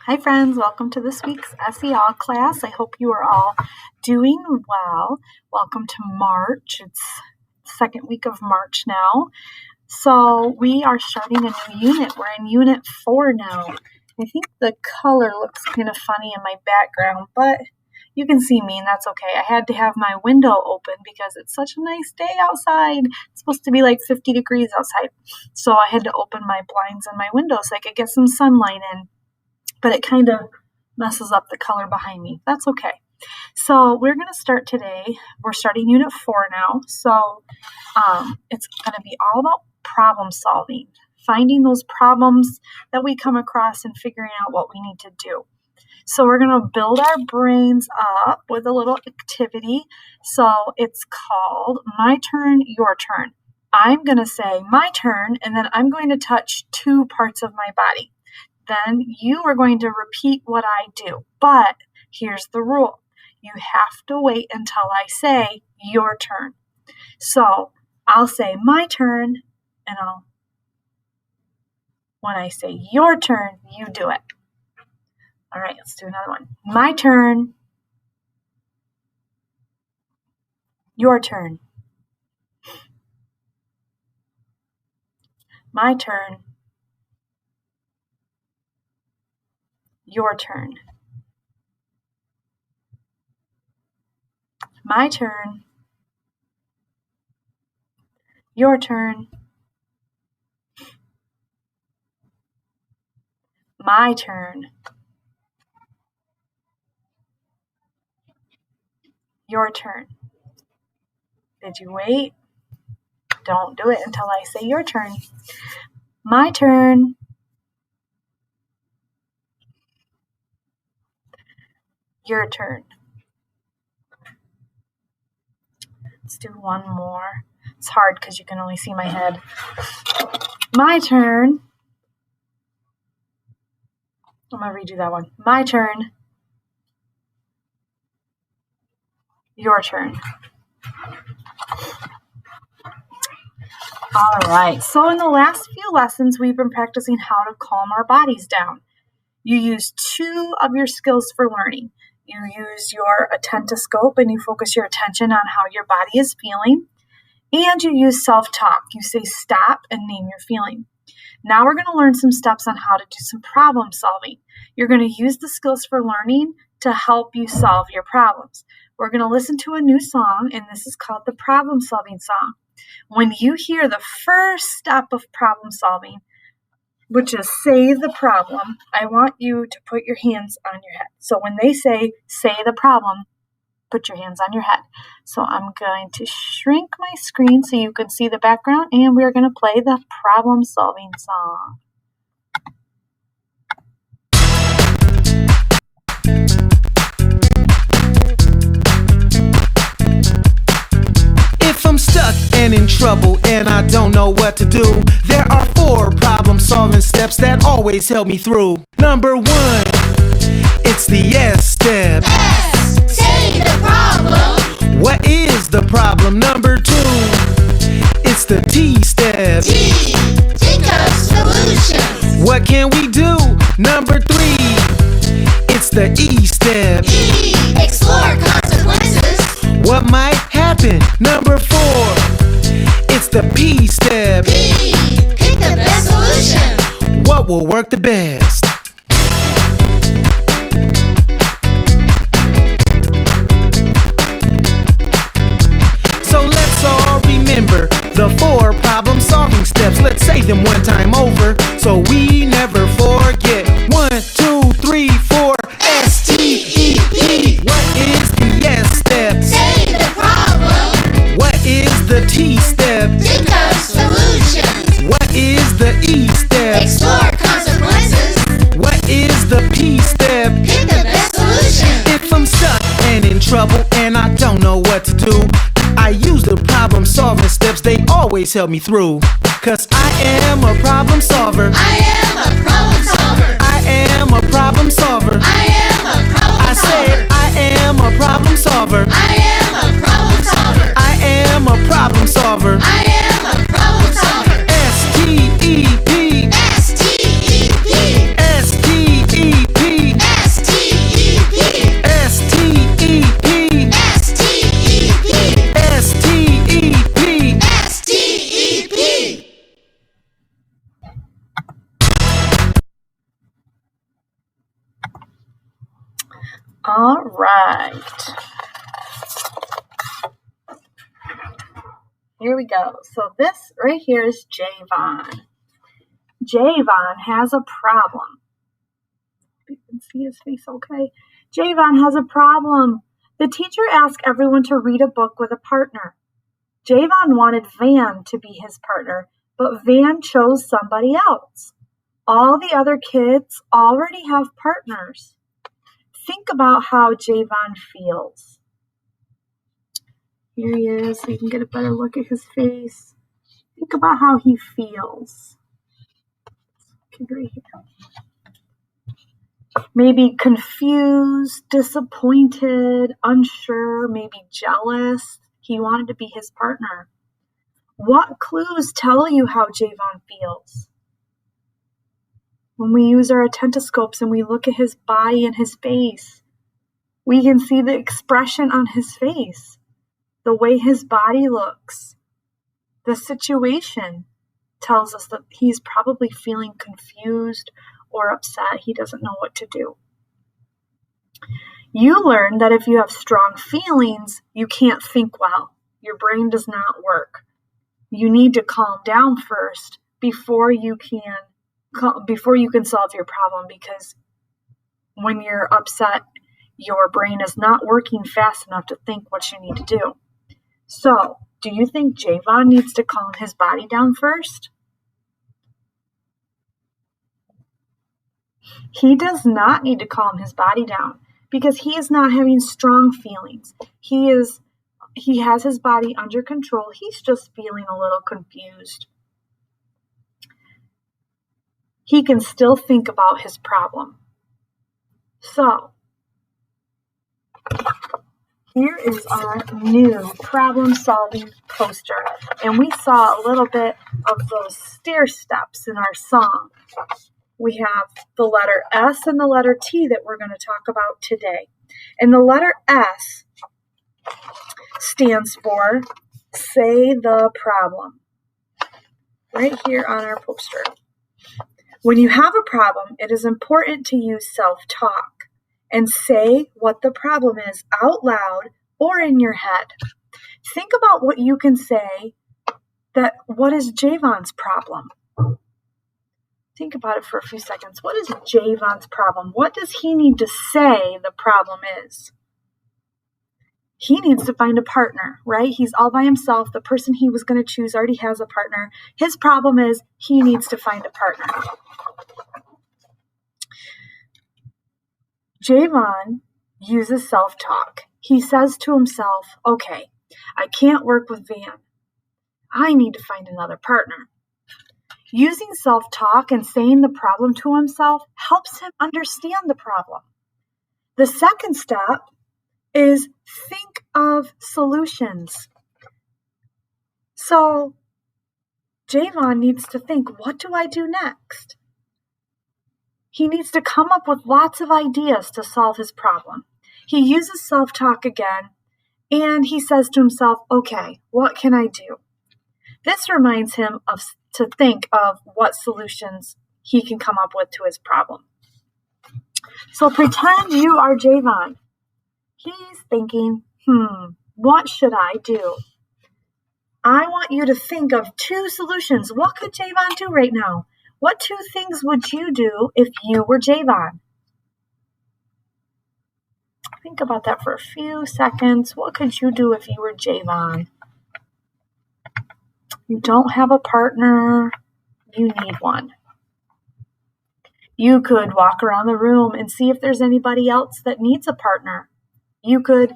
Hi friends, welcome to this week's SEL class. I hope you are all doing well. Welcome to March. It's the second week of March now. So we are starting a new unit. We're in unit 4 now. I think the color looks kind of funny in my background, but you can see me and that's okay. I had to have my window open because it's such a nice day outside. It's supposed to be like 50 degrees outside. So I had to open my blinds on my window so I could get some sunlight in. But it kind of messes up the color behind me. That's okay. So we're going to start today. We're starting unit 4 now. So it's going to be all about problem solving, finding those problems that we come across and figuring out what we need to do. So we're going to build our brains up with a little activity. So it's called My Turn, Your Turn. I'm going to say my turn, and then I'm going to touch 2 parts of my body. Then you are going to repeat what I do. But here's the rule. You have to wait until I say your turn. So I'll say my turn, and when I say your turn, you do it. All right, let's do another one. My turn, your turn. My turn, your turn. My turn, your turn. My turn, your turn. Did you wait? Don't do it until I say your turn. My turn, your turn. Let's do one more. It's hard because you can only see my head. My turn. I'm going to redo that one. My turn. Your turn. All right. So in the last few lessons, we've been practicing how to calm our bodies down. You use 2 of your skills for learning. You use your attentoscope and you focus your attention on how your body is feeling. And you use self-talk. You say stop and name your feeling. Now we're going to learn some steps on how to do some problem solving. You're going to use the skills for learning to help you solve your problems. We're going to listen to a new song, and this is called the problem solving song. When you hear the first step of problem solving, which is say the problem, I want you to put your hands on your head. So when they say the problem, put your hands on your head. So I'm going to shrink my screen so you can see the background, and we're going to play the problem solving song. If I'm stuck and in trouble and I don't know what to do, there are 4 problem-solving steps that always help me through. Number 1, it's the S step. S, say the problem. What is the problem? Number 2, it's the T step. T, think of solutions. What can we do? Number 3, it's the E step. E, explore consequences. What might happen? Number 4, it's the P step. P, pick the best solution. What will work the best? So let's all remember the 4 problem-solving steps. Let's say them one time over so we never forget. 1, 2, 3, 4. S-T-E-P. What is the S step? Say the problem. What is the T step? Think of solutions. What is the E step? Explore consequences. What is the P step? Pick the best solution. If I'm stuck and in trouble and I don't know what to do, I use the problem-solving steps, they always help me through. 'Cause I am a problem solver. I am a problem solver. I am a problem solver. I am a problem I solver. said I am a problem solver. I am a problem solver. I am a problem solver. I am a problem solver. S-T-E-P. S-T-E-P. S-T-E-P. All right. Here we go. So this right here is Javon. Javon has a problem. You can see his face okay. Javon has a problem. The teacher asked everyone to read a book with a partner. Javon wanted Van to be his partner, but Van chose somebody else. All the other kids already have partners. Think about how Javon feels. Here he is, so you can get a better look at his face. Think about how he feels. Okay, right here. Maybe confused, disappointed, unsure, maybe jealous. He wanted to be his partner. What clues tell you how Javon feels? When we use our attentoscopes and we look at his body and his face, we can see the expression on his face, the way his body looks. The situation tells us that he's probably feeling confused or upset. He doesn't know what to do. You learn that if you have strong feelings, you can't think well. Your brain does not work. You need to calm down first before you can solve your problem, because when you're upset, your brain is not working fast enough to think what you need to do. So, do you think Javon needs to calm his body down first? He does not need to calm his body down because he is not having strong feelings. He has his body under control. He's just feeling a little confused. He can still think about his problem. So, here is our new problem-solving poster. And we saw a little bit of those stair steps in our song. We have the letter S and the letter T that we're going to talk about today. And the letter S stands for say the problem. Right here on our poster. When you have a problem, it is important to use self-talk and say what the problem is out loud or in your head. Think about what you can say what is Javon's problem? Think about it for a few seconds. What is Javon's problem? What does he need to say the problem is? He needs to find a partner, right? He's all by himself. The person he was going to choose already has a partner. His problem is he needs to find a partner. Javon uses self-talk. He says to himself, okay, I can't work with Van. I need to find another partner. Using self-talk and saying the problem to himself helps him understand the problem. The second step is think of solutions. So Javon needs to think, what do I do next? He needs to come up with lots of ideas to solve his problem. He uses self-talk again, and he says to himself, okay, what can I do? This reminds him to think of what solutions he can come up with to his problem. So pretend you are Javon. He's thinking, what should I do? I want you to think of 2 solutions. What could Javon do right now? What 2 things would you do if you were Javon? Think about that for a few seconds. What could you do if you were Javon? You don't have a partner. You need one. You could walk around the room and see if there's anybody else that needs a partner. You could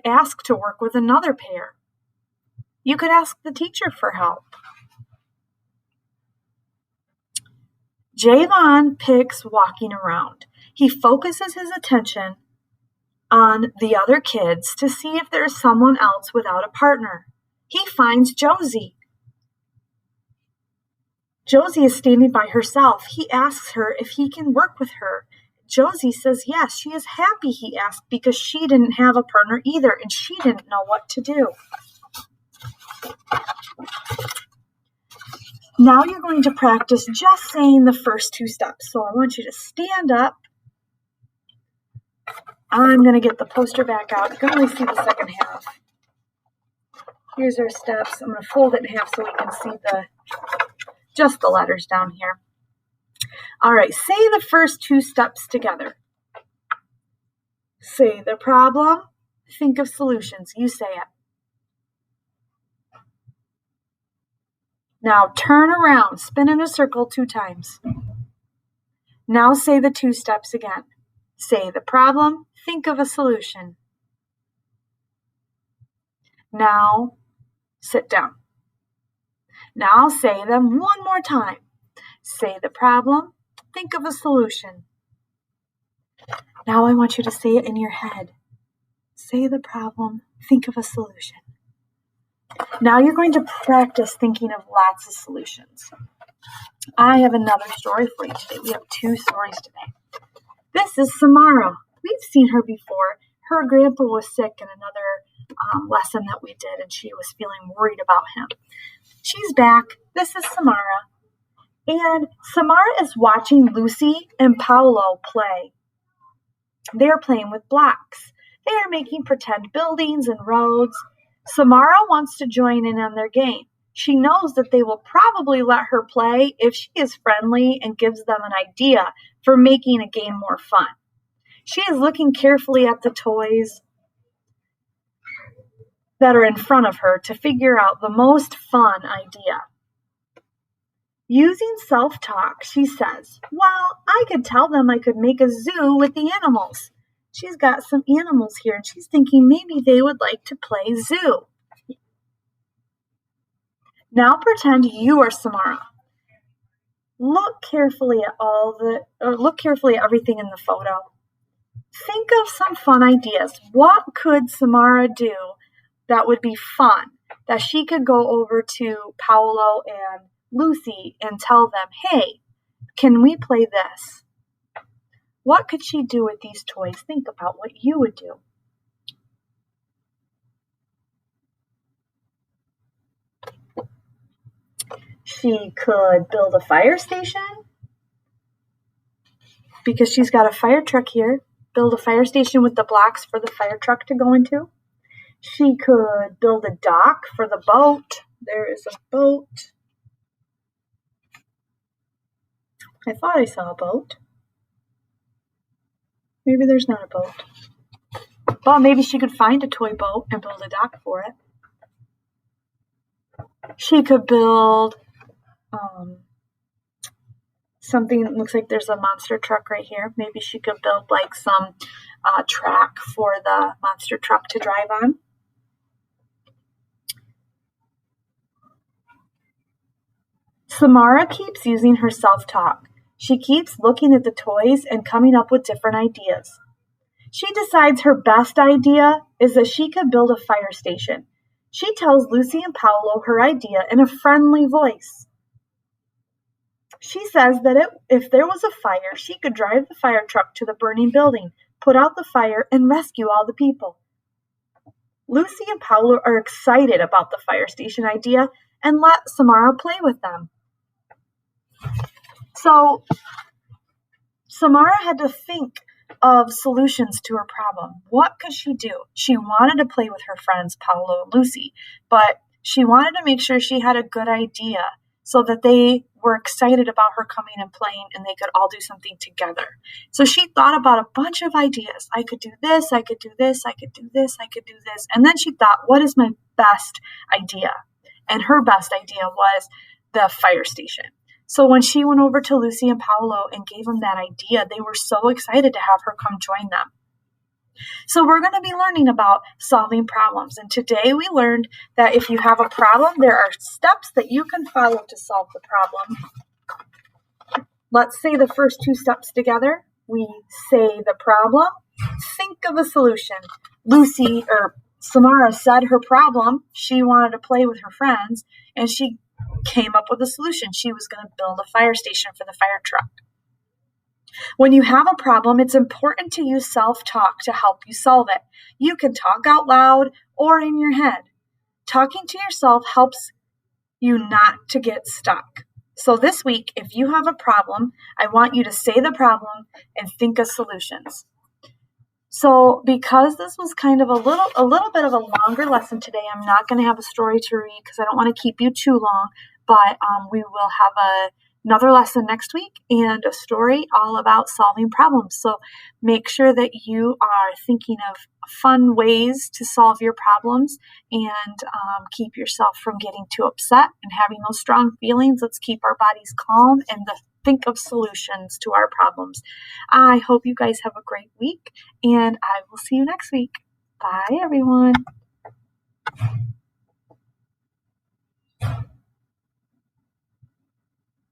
ask to work with another pair. You could ask the teacher for help. Javon picks walking around. He focuses his attention on the other kids to see if there's someone else without a partner. He finds Josie. Josie is standing by herself. He asks her if he can work with her. Josie says yes. She is happy he asked because she didn't have a partner either and she didn't know what to do. Now you're going to practice just saying the first 2 steps. So I want you to stand up I'm going to get the poster back out. You can only see the second half. Here's our steps. I'm going to fold it in half so we can see just the letters down here. All right, say the first two steps together. Say the problem, think of solutions. You say it. Now turn around, spin in a circle 2 times. Now say the 2 steps again. Say the problem, think of a solution. Now sit down. Now say them one more time. Say the problem, think of a solution. Now I want you to say it in your head. Say the problem, think of a solution. Now you're going to practice thinking of lots of solutions. I have another story for you today. We have 2 stories today. This is Samara. We've seen her before. Her grandpa was sick in another lesson that we did, and she was feeling worried about him. She's back. This is Samara. And Samara is watching Lucy and Paolo play. They're playing with blocks. They are making pretend buildings and roads. Samara wants to join in on their game. She knows that they will probably let her play if she is friendly and gives them an idea for making a game more fun. She is looking carefully at the toys that are in front of her to figure out the most fun idea. Using self-talk, she says, well, I could tell them I could make a zoo with the animals. She's got some animals here, and she's thinking maybe they would like to play zoo. Now pretend you are Samara. Look carefully at everything in the photo. Think of some fun ideas. What could Samara do that would be fun, that she could go over to Paolo and Lucy and tell them, hey, can we play this? What could she do with these toys? Think about what you would do. She could build a fire station because she's got a fire truck here. Build a fire station with the blocks for the fire truck to go into. She could build a dock for the boat. There is a boat. I thought I saw a boat. Maybe there's not a boat. Well, maybe she could find a toy boat and build a dock for it. She could build something that looks like there's a monster truck right here. Maybe she could build like some track for the monster truck to drive on. Samara keeps using her self-talk. She keeps looking at the toys and coming up with different ideas. She decides her best idea is that she could build a fire station. She tells Lucy and Paolo her idea in a friendly voice. She says that if there was a fire, she could drive the fire truck to the burning building, put out the fire, and rescue all the people. Lucy and Paolo are excited about the fire station idea and let Samara play with them. So Samara had to think of solutions to her problem. What could she do? She wanted to play with her friends, Paolo and Lucy, but she wanted to make sure she had a good idea so that they were excited about her coming and playing and they could all do something together. So she thought about a bunch of ideas. I could do this, I could do this, I could do this, I could do this. And then she thought, what is my best idea? And her best idea was the fire station. So when she went over to Lucy and Paolo and gave them that idea, they were so excited to have her come join them. So we're going to be learning about solving problems. And today we learned that if you have a problem, there are steps that you can follow to solve the problem. Let's say the first 2 steps together. We say the problem, think of a solution. Samara said her problem. She wanted to play with her friends, and she came up with a solution. She was going to build a fire station for the fire truck. When you have a problem, it's important to use self-talk to help you solve it. You can talk out loud or in your head. Talking to yourself helps you not to get stuck. So this week, if you have a problem, I want you to say the problem and think of solutions. So because this was kind of a little bit of a longer lesson today, I'm not going to have a story to read because I don't want to keep you too long, but we will have another lesson next week and a story all about solving problems. So make sure that you are thinking of fun ways to solve your problems and keep yourself from getting too upset and having those strong feelings. Let's keep our bodies calm and think of solutions to our problems. I hope you guys have a great week, and I will see you next week. Bye, everyone.